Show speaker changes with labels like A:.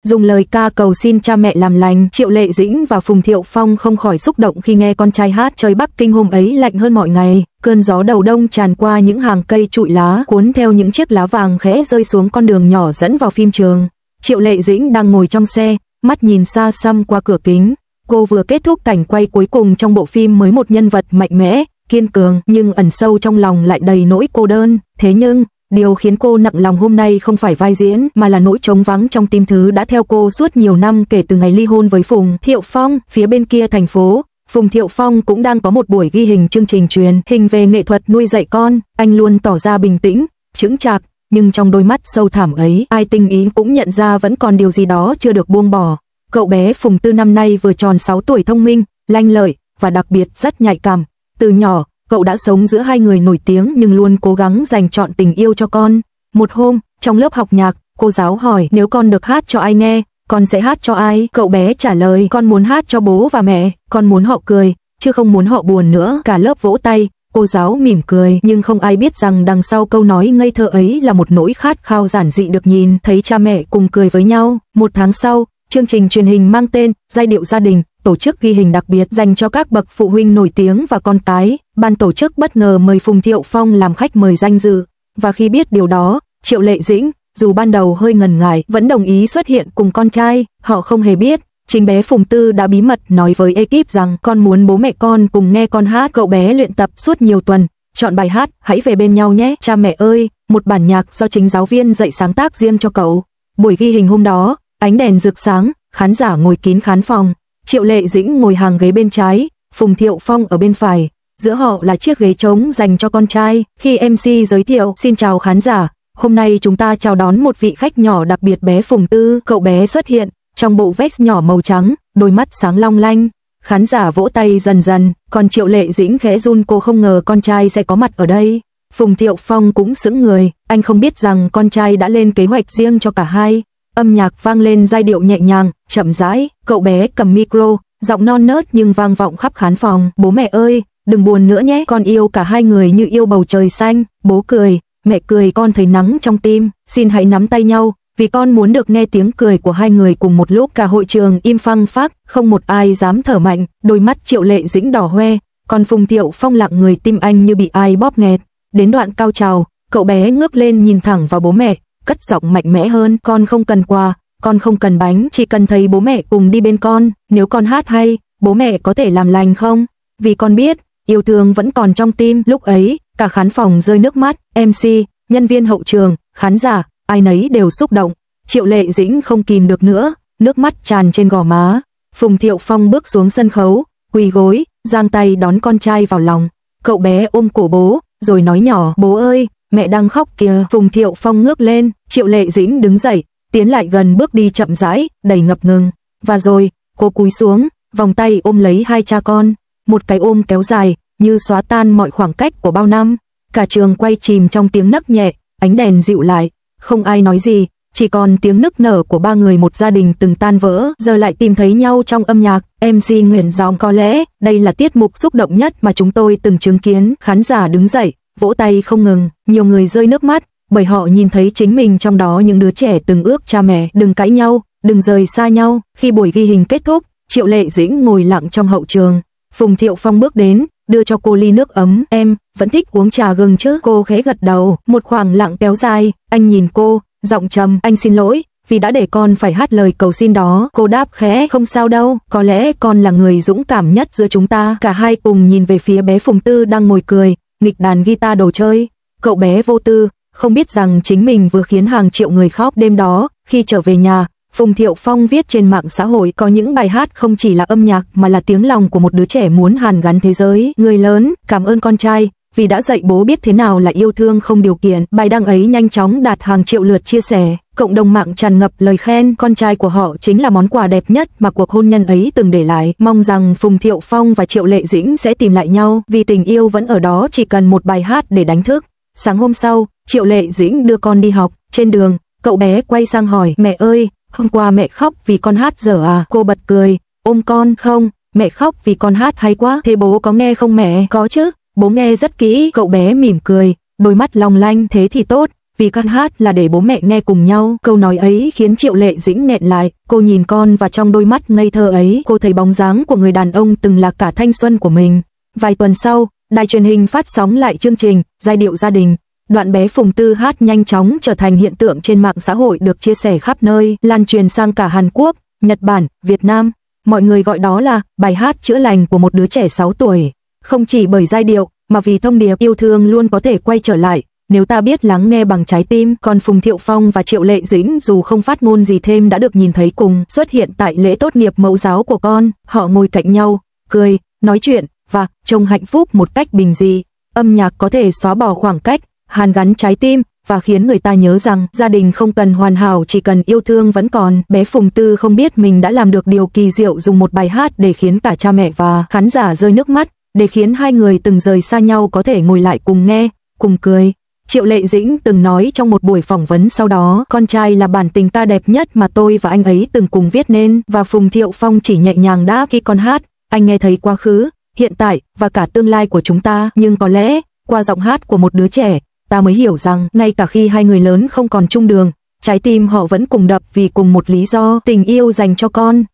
A: dùng lời ca cầu xin cha mẹ làm lành. Triệu Lệ Dĩnh và Phùng Thiệu Phong không khỏi xúc động khi nghe con trai hát. Trời Bắc Kinh hôm ấy lạnh hơn mọi ngày, cơn gió đầu đông tràn qua những hàng cây trụi lá, cuốn theo những chiếc lá vàng khẽ rơi xuống con đường nhỏ dẫn vào phim trường. Triệu Lệ Dĩnh đang ngồi trong xe, mắt nhìn xa xăm qua cửa kính. Cô vừa kết thúc cảnh quay cuối cùng trong bộ phim mới, một nhân vật mạnh mẽ, kiên cường, nhưng ẩn sâu trong lòng lại đầy nỗi cô đơn. Thế nhưng điều khiến cô nặng lòng hôm nay không phải vai diễn, mà là nỗi trống vắng trong tim thứ đã theo cô suốt nhiều năm kể từ ngày ly hôn với Phùng Thiệu Phong. Phía bên kia thành phố, Phùng Thiệu Phong cũng đang có một buổi ghi hình chương trình truyền hình về nghệ thuật nuôi dạy con. Anh luôn tỏ ra bình tĩnh, chững chạc, nhưng trong đôi mắt sâu thẳm ấy, ai tinh ý cũng nhận ra vẫn còn điều gì đó chưa được buông bỏ. Cậu bé Phùng Tư năm nay vừa tròn 6 tuổi, thông minh, lanh lợi và đặc biệt rất nhạy cảm. Từ nhỏ, cậu đã sống giữa hai người nổi tiếng nhưng luôn cố gắng dành trọn tình yêu cho con. Một hôm, trong lớp học nhạc, cô giáo hỏi nếu con được hát cho ai nghe, con sẽ hát cho ai? Cậu bé trả lời con muốn hát cho bố và mẹ, con muốn họ cười, chứ không muốn họ buồn nữa. Cả lớp vỗ tay, cô giáo mỉm cười, nhưng không ai biết rằng đằng sau câu nói ngây thơ ấy là một nỗi khát khao giản dị được nhìn thấy cha mẹ cùng cười với nhau. Một tháng sau, chương trình truyền hình mang tên Giai điệu gia đình tổ chức ghi hình đặc biệt dành cho các bậc phụ huynh nổi tiếng và con cái. Ban tổ chức bất ngờ mời Phùng Thiệu Phong làm khách mời danh dự, và khi biết điều đó, Triệu Lệ Dĩnh, dù ban đầu hơi ngần ngại, vẫn đồng ý xuất hiện cùng con trai. Họ không hề biết, chính bé Phùng Tư đã bí mật nói với ekip rằng con muốn bố mẹ con cùng nghe con hát. Cậu bé luyện tập suốt nhiều tuần, chọn bài hát Hãy về bên nhau nhé, cha mẹ ơi, một bản nhạc do chính giáo viên dạy sáng tác riêng cho cậu. Buổi ghi hình hôm đó, ánh đèn rực sáng, khán giả ngồi kín khán phòng. Triệu Lệ Dĩnh ngồi hàng ghế bên trái, Phùng Thiệu Phong ở bên phải, giữa họ là chiếc ghế trống dành cho con trai. Khi MC giới thiệu, xin chào khán giả, hôm nay chúng ta chào đón một vị khách nhỏ đặc biệt, bé Phùng Tư. Cậu bé xuất hiện trong bộ vest nhỏ màu trắng, đôi mắt sáng long lanh. Khán giả vỗ tay dần dần, còn Triệu Lệ Dĩnh khẽ run, cô không ngờ con trai sẽ có mặt ở đây. Phùng Thiệu Phong cũng sững người, anh không biết rằng con trai đã lên kế hoạch riêng cho cả hai. Âm nhạc vang lên, giai điệu nhẹ nhàng, chậm rãi, cậu bé cầm micro, giọng non nớt nhưng vang vọng khắp khán phòng. Bố mẹ ơi, đừng buồn nữa nhé, con yêu cả hai người như yêu bầu trời xanh. Bố cười, mẹ cười, con thấy nắng trong tim, xin hãy nắm tay nhau, vì con muốn được nghe tiếng cười của hai người cùng một lúc. Cả hội trường im phăng phắc, không một ai dám thở mạnh, đôi mắt Triệu Lệ Dĩnh đỏ hoe, còn Phùng Thiệu Phong lặng người, tim anh như bị ai bóp nghẹt. Đến đoạn cao trào, cậu bé ngước lên nhìn thẳng vào bố mẹ, cất giọng mạnh mẽ hơn, con không cần quà, con không cần bánh, chỉ cần thấy bố mẹ cùng đi bên con. Nếu con hát hay, bố mẹ có thể làm lành không? Vì con biết, yêu thương vẫn còn trong tim. Lúc ấy, cả khán phòng rơi nước mắt, MC, nhân viên hậu trường, khán giả, ai nấy đều xúc động. Triệu Lệ Dĩnh không kìm được nữa, nước mắt tràn trên gò má. Phùng Thiệu Phong bước xuống sân khấu, quỳ gối, giang tay đón con trai vào lòng. Cậu bé ôm cổ bố, rồi nói nhỏ, bố ơi, mẹ đang khóc kìa. Phùng Thiệu Phong ngước lên, Triệu Lệ Dĩnh đứng dậy, tiến lại gần, bước đi chậm rãi, đầy ngập ngừng. Và rồi, cô cúi xuống, vòng tay ôm lấy hai cha con. Một cái ôm kéo dài, như xóa tan mọi khoảng cách của bao năm. Cả trường quay chìm trong tiếng nấc nhẹ, ánh đèn dịu lại. Không ai nói gì, chỉ còn tiếng nức nở của ba người một gia đình từng tan vỡ, giờ lại tìm thấy nhau trong âm nhạc. MC nghẹn giọng, có lẽ đây là tiết mục xúc động nhất mà chúng tôi từng chứng kiến. Khán giả đứng dậy, vỗ tay không ngừng, nhiều người rơi nước mắt, bởi họ nhìn thấy chính mình trong đó. Những đứa trẻ từng ước cha mẹ đừng cãi nhau, đừng rời xa nhau. Khi buổi ghi hình kết thúc, Triệu Lệ Dĩnh ngồi lặng trong hậu trường. Phùng Thiệu Phong bước đến, đưa cho cô ly nước ấm. Em vẫn thích uống trà gừng chứ? Cô khẽ gật đầu. Một khoảng lặng kéo dài, anh nhìn cô, giọng trầm, anh xin lỗi vì đã để con phải hát lời cầu xin đó. Cô đáp khẽ, không sao đâu, có lẽ con là người dũng cảm nhất giữa chúng ta. Cả hai cùng nhìn về phía bé Phùng Tư đang ngồi cười, nghịch đàn guitar đồ chơi. Cậu bé vô tư, không biết rằng chính mình vừa khiến hàng triệu người khóc. Đêm đó, khi trở về nhà, Phùng Thiệu Phong viết trên mạng xã hội có những bài hát không chỉ là âm nhạc mà là tiếng lòng của một đứa trẻ muốn hàn gắn thế giới. Người lớn, cảm ơn con trai vì đã dạy bố biết thế nào là yêu thương không điều kiện. Bài đăng ấy nhanh chóng đạt hàng triệu lượt chia sẻ, cộng đồng mạng tràn ngập lời khen. Con trai của họ chính là món quà đẹp nhất mà cuộc hôn nhân ấy từng để lại. Mong rằng Phùng Thiệu Phong và Triệu Lệ Dĩnh sẽ tìm lại nhau, vì tình yêu vẫn ở đó, chỉ cần một bài hát để đánh thức. Sáng hôm sau, Triệu Lệ Dĩnh đưa con đi học. Trên đường, cậu bé quay sang hỏi, mẹ ơi, hôm qua mẹ khóc vì con hát dở à? Cô bật cười, ôm con, không, mẹ khóc vì con hát hay quá. Thế bố có nghe không mẹ? Có chứ, bố nghe rất kỹ. Cậu bé mỉm cười, đôi mắt long lanh, thế thì tốt, vì con hát là để bố mẹ nghe cùng nhau. Câu nói ấy khiến Triệu Lệ Dĩnh nghẹn lại, cô nhìn con và trong đôi mắt ngây thơ ấy, cô thấy bóng dáng của người đàn ông từng là cả thanh xuân của mình. Vài tuần sau, đài truyền hình phát sóng lại chương trình Giai điệu gia đình. Đoạn bé Phùng Tư hát nhanh chóng trở thành hiện tượng trên mạng xã hội, được chia sẻ khắp nơi, lan truyền sang cả Hàn Quốc, Nhật Bản, Việt Nam. Mọi người gọi đó là bài hát chữa lành của một đứa trẻ 6 tuổi. Không chỉ bởi giai điệu, mà vì thông điệp yêu thương luôn có thể quay trở lại, nếu ta biết lắng nghe bằng trái tim. Còn Phùng Thiệu Phong và Triệu Lệ Dĩnh dù không phát ngôn gì thêm đã được nhìn thấy cùng xuất hiện tại lễ tốt nghiệp mẫu giáo của con. Họ ngồi cạnh nhau, cười, nói chuyện và trông hạnh phúc một cách bình dị. Âm nhạc có thể xóa bỏ khoảng cách, hàn gắn trái tim và khiến người ta nhớ rằng gia đình không cần hoàn hảo, chỉ cần yêu thương vẫn còn. Bé Phùng Tư không biết mình đã làm được điều kỳ diệu, dùng một bài hát để khiến cả cha mẹ và khán giả rơi nước mắt, để khiến hai người từng rời xa nhau có thể ngồi lại cùng nghe, cùng cười. Triệu Lệ Dĩnh từng nói trong một buổi phỏng vấn sau đó, con trai là bản tình ca đẹp nhất mà tôi và anh ấy từng cùng viết nên, và Phùng Thiệu Phong chỉ nhẹ nhàng đáp khi con hát, anh nghe thấy quá khứ, hiện tại và cả tương lai của chúng ta, nhưng có lẽ qua giọng hát của một đứa trẻ, ta mới hiểu rằng ngay cả khi hai người lớn không còn chung đường, trái tim họ vẫn cùng đập vì cùng một lý do, tình yêu dành cho con.